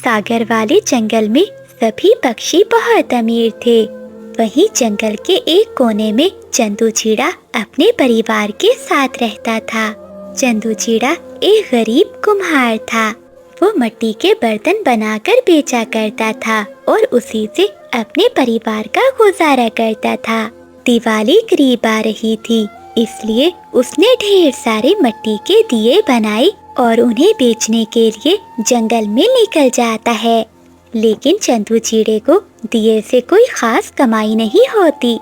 सागर वाले जंगल में सभी पक्षी बहुत अमीर थे। वहीं जंगल के एक कोने में चंदू चिड़ा अपने परिवार के साथ रहता था। चंदू चिड़ा एक गरीब कुम्हार था। वो मिट्टी के बर्तन बनाकर बेचा करता था और उसी से अपने परिवार का गुजारा करता था। दिवाली करीब आ रही थी, इसलिए उसने ढेर सारे मिट्टी के दिए बनाए और उन्हें बेचने के लिए जंगल में निकल जाता है। लेकिन चंदू चिड़े को दिए से कोई खास कमाई नहीं होती।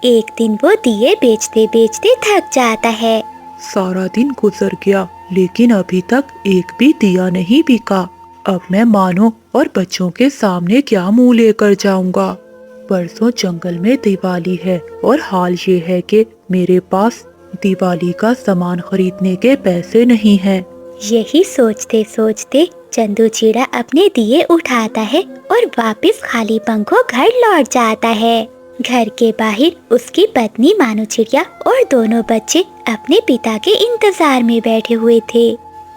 एक दिन वो दिए बेचते बेचते थक जाता है। सारा दिन गुजर गया लेकिन अभी तक एक भी दिया नहीं बिका। अब मैं मानो और बच्चों के सामने क्या मुंह लेकर जाऊंगा। परसों जंगल में दिवाली है और हाल ये है कि मेरे पास दिवाली का सामान खरीदने के पैसे नहीं हैं। यही सोचते सोचते चंदू चिड़ा अपने दिए उठाता है और वापस खाली पंखों घर लौट जाता है। घर के बाहर उसकी पत्नी मानो चिड़िया और दोनों बच्चे अपने पिता के इंतजार में बैठे हुए थे।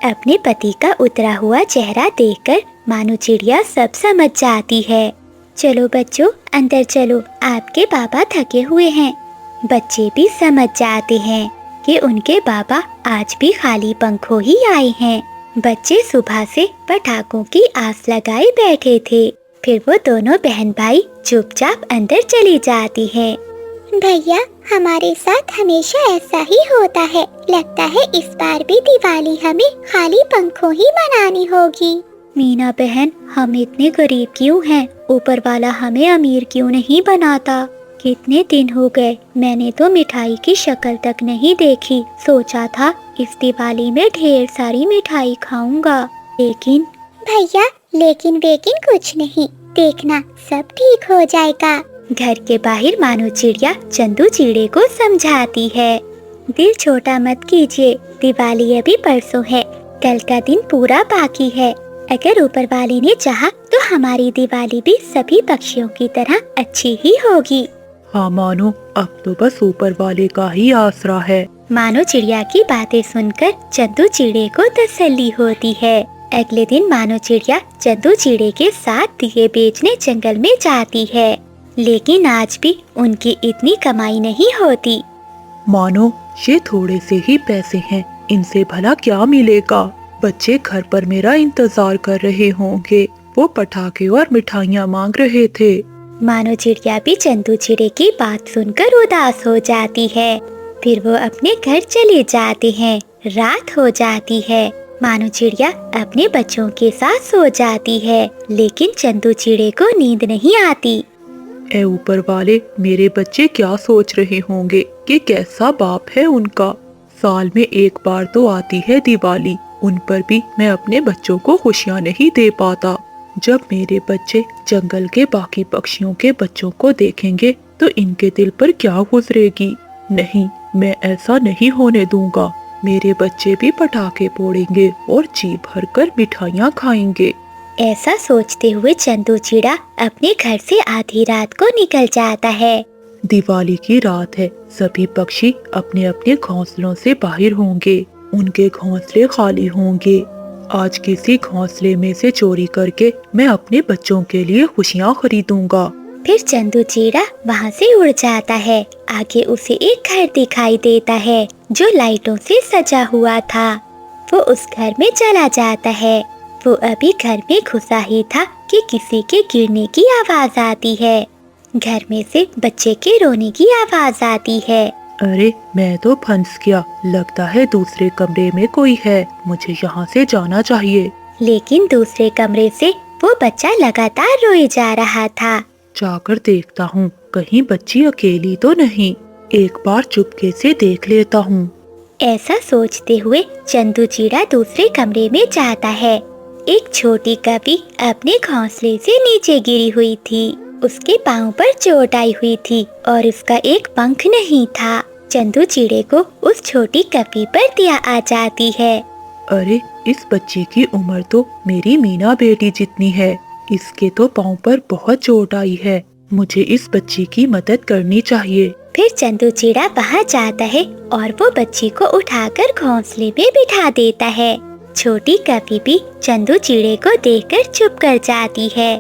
अपने पति का उतरा हुआ चेहरा देखकर मानो चिड़िया सब समझ जाती है। चलो बच्चों, अंदर चलो, आपके पापा थके हुए हैं। बच्चे भी समझ जाते हैं कि उनके बाबा आज भी खाली पंखों ही आए हैं। बच्चे सुबह से पटाखों की आस लगाए बैठे थे। फिर वो दोनों बहन भाई चुपचाप अंदर चली जाती है। भैया, हमारे साथ हमेशा ऐसा ही होता है। लगता है इस बार भी दिवाली हमें खाली पंखों ही मनानी होगी। मीना बहन, हम इतने गरीब क्यों हैं? ऊपर वाला हमें अमीर क्यों नहीं बनाता? कितने दिन हो गए, मैंने तो मिठाई की शक्ल तक नहीं देखी। सोचा था इस दिवाली में ढेर सारी मिठाई खाऊंगा, लेकिन भैया, लेकिन कुछ नहीं, देखना सब ठीक हो जाएगा। घर के बाहर मानो चिड़िया चंदू चिड़े को समझाती है। दिल छोटा मत कीजिए, दिवाली अभी परसों है, कल का दिन पूरा बाकी है। अगर ऊपर वाले ने चाहा तो हमारी दिवाली भी सभी पक्षियों की तरह अच्छी ही होगी। हाँ मानो, अब तो बस ऊपर वाले का ही आसरा है। मानो चिड़िया की बातें सुनकर चंदू चिड़े को तसल्ली होती है। अगले दिन मानो चिड़िया चंदू चिड़े के साथ दिए बेचने जंगल में जाती है, लेकिन आज भी उनकी इतनी कमाई नहीं होती। मानो, ये थोड़े से ही पैसे हैं, इनसे भला क्या मिलेगा। बच्चे घर पर मेरा इंतजार कर रहे होंगे, वो पटाखे और मिठाइयाँ मांग रहे थे। मानो चिड़िया भी चंदू चिड़े की बात सुनकर उदास हो जाती है। फिर वो अपने घर चले जाते हैं। रात हो जाती है। मानो चिड़िया अपने बच्चों के साथ सो जाती है, लेकिन चंदू चिड़े को नींद नहीं आती। ए ऊपर वाले, मेरे बच्चे क्या सोच रहे होंगे कि कैसा बाप है उनका। साल में एक बार तो आती है दिवाली, उन पर भी मैं अपने बच्चों को खुशियाँ नहीं दे पाता। जब मेरे बच्चे जंगल के बाकी पक्षियों के बच्चों को देखेंगे तो इनके दिल पर क्या गुजरेगी। नहीं, मैं ऐसा नहीं होने दूंगा। मेरे बच्चे भी पटाखे फोड़ेंगे और जी भरकर मिठाइयाँ खाएंगे। ऐसा सोचते हुए चंदू चिड़ा अपने घर से आधी रात को निकल जाता है। दिवाली की रात है, सभी पक्षी अपने अपने घोंसलों से बाहर होंगे। उनके घोंसले खाली होंगे। आज किसी घोंसले में से चोरी करके मैं अपने बच्चों के लिए खुशियाँ खरीदूंगा। फिर चंदू चिड़ा वहाँ से उड़ जाता है। आगे उसे एक घर दिखाई देता है जो लाइटों से सजा हुआ था। वो उस घर में चला जाता है। वो अभी घर में घुसा ही था कि किसी के गिरने की आवाज आती है। घर में से बच्चे के रोने की आवाज आती है। अरे, मैं तो फंस गया। लगता है दूसरे कमरे में कोई है, मुझे यहाँ से जाना चाहिए। लेकिन दूसरे कमरे से वो बच्चा लगातार रोए जा रहा था। जाकर देखता हूँ, कहीं बच्ची अकेली तो नहीं। एक बार चुपके से देख लेता हूँ। ऐसा सोचते हुए चंदू चिड़ा दूसरे कमरे में जाता है। एक छोटी कवि अपने घोंसले से नीचे गिरी हुई थी। उसके पाँव पर चोट आई हुई थी और उसका एक पंख नहीं था। चंदू चिड़े को उस छोटी कवि पर दया आ जाती है। अरे, इस बच्ची की उम्र तो मेरी मीना बेटी जितनी है। इसके तो पाँव पर बहुत चोट आई है। मुझे इस बच्ची की मदद करनी चाहिए। फिर चंदू चिड़ा वहाँ जाता है और वो बच्ची को उठाकर घोंसले में बिठा देता है। छोटी कपी भी चंदू चिड़े को देखकर चुप कर जाती है।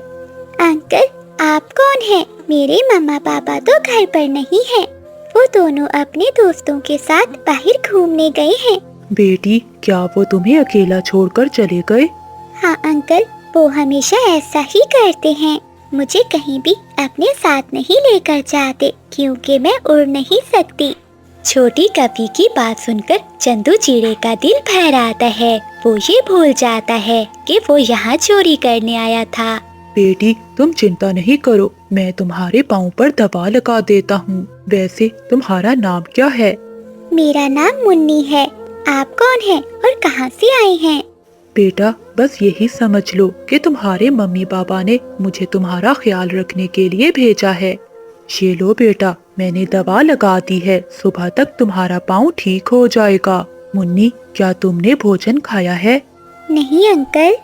अंकल, आप कौन हैं? मेरे मम्मा पापा तो घर पर नहीं हैं। वो दोनों अपने दोस्तों के साथ बाहर घूमने गए हैं। बेटी, क्या वो तुम्हें अकेला छोड़कर चले गए? हाँ अंकल, वो हमेशा ऐसा ही करते हैं। मुझे कहीं भी अपने साथ नहीं लेकर जाते क्योंकि मैं उड़ नहीं सकती। छोटी कपी की बात सुनकर चंदू चिड़े का दिल भर आता है। वो ये भूल जाता है कि वो यहाँ चोरी करने आया था। बेटी, तुम चिंता नहीं करो, मैं तुम्हारे पाँव पर दवा लगा देता हूँ। वैसे तुम्हारा नाम क्या है? मेरा नाम मुन्नी है। आप कौन हैं और कहाँ से आए हैं? बेटा, बस यही समझ लो कि तुम्हारे मम्मी पापा ने मुझे तुम्हारा ख्याल रखने के लिए भेजा है। ये लो बेटा, मैंने दवा लगा दी है, सुबह तक तुम्हारा पाँव ठीक हो जाएगा। मुन्नी, क्या तुमने भोजन खाया है? नहीं अंकल।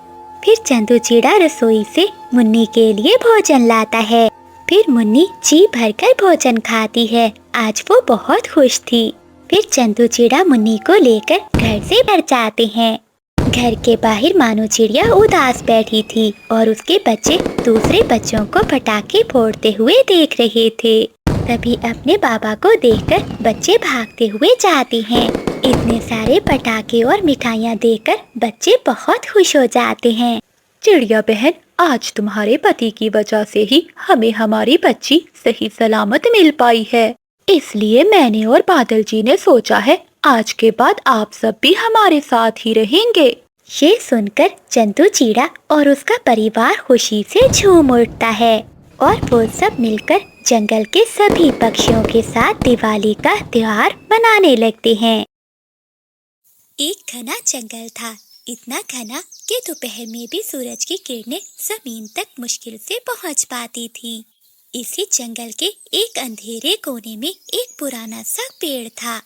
फिर चंदू चिड़ा रसोई से मुन्नी के लिए भोजन लाता है। फिर मुन्नी जी भरकर भोजन खाती है। आज वो बहुत खुश थी। फिर चंदू चिड़ा मुन्नी को लेकर घर से बाहर जाते हैं। घर के बाहर मानो चिड़िया उदास बैठी थी और उसके बच्चे दूसरे बच्चों को पटाखे फोड़ते हुए देख रहे थे। तभी अपने बाबा को देखकर बच्चे भागते हुए जाते हैं। इतने सारे पटाखे और मिठाइयाँ देखकर बच्चे बहुत खुश हो जाते हैं। चिड़िया बहन, आज तुम्हारे पति की वजह से ही हमें हमारी बच्ची सही सलामत मिल पाई है। इसलिए मैंने और बादल जी ने सोचा है आज के बाद आप सब भी हमारे साथ ही रहेंगे। ये सुनकर चंदू चिड़ा और उसका परिवार खुशी से झूम उठता है और वो सब मिलकर जंगल के सभी पक्षियों के साथ दिवाली का त्योहार मनाने लगते हैं। एक घना जंगल था, इतना घना कि दोपहर में भी सूरज की किरणें जमीन तक मुश्किल से पहुंच पाती थी। इसी जंगल के एक अंधेरे कोने में एक पुराना सा पेड़ था।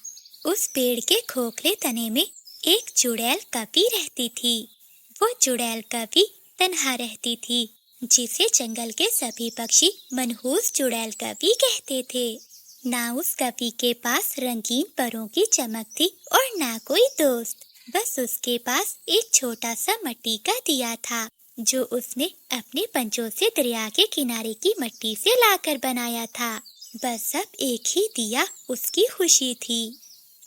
उस पेड़ के खोखले तने में एक चुड़ैल कपी रहती थी। वो चुड़ैल कपी तन्हा रहती थी, जिसे जंगल के सभी पक्षी मनहूस चुड़ैल कपी कहते थे। ना उस कपी के पास रंगीन परों की चमक थी और ना कोई दोस्त। बस उसके पास एक छोटा सा मिट्टी का दिया था, जो उसने अपने पंजों से दरिया के किनारे की मिट्टी से लाकर बनाया था। बस अब एक ही दिया उसकी खुशी थी।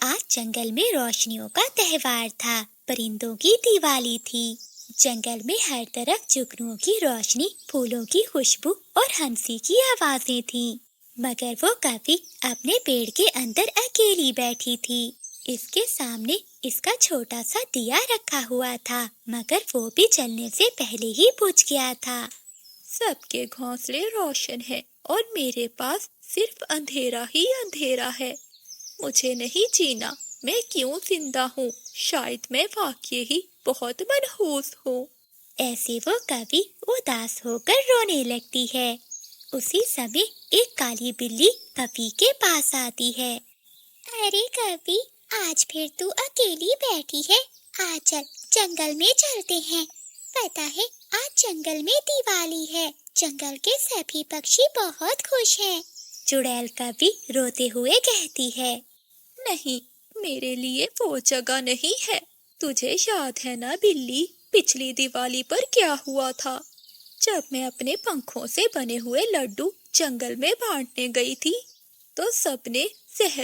आज जंगल में रोशनियों का त्योहार था, परिंदों की दिवाली थी। जंगल में हर तरफ जुगनुओं की रोशनी, फूलों की खुशबू और हंसी की आवाजें थीं। मगर वो कपी अपने पेड़ के अंदर अकेली बैठी थी। इसके सामने इसका छोटा सा दिया रखा हुआ था, मगर वो भी जलने से पहले ही बुझ गया था। सबके घोंसले रोशन है और मेरे पास सिर्फ अंधेरा ही अंधेरा है। मुझे नहीं जीना, मैं क्यों जिंदा हूँ? शायद मैं वाकई ही बहुत मनहूस हूँ। ऐसे वो कवि उदास होकर रोने लगती है। उसी समय एक काली बिल्ली कवि के पास आती है। अरे कवि, आज फिर तू अकेली बैठी है। आ चल, जंगल में चलते हैं। पता है, आज जंगल में दिवाली है। जंगल के सभी पक्षी बहुत खुश हैं। चुड़ैल कवि रोते हुए कहती है, नहीं, मेरे लिए वो जगह नहीं है। तुझे याद है ना बिल्ली, पिछली दिवाली पर क्या हुआ था? जब मैं अपने पंखों से बने हुए लड्डू जंगल में बांटने गई थी, तो सबने जहर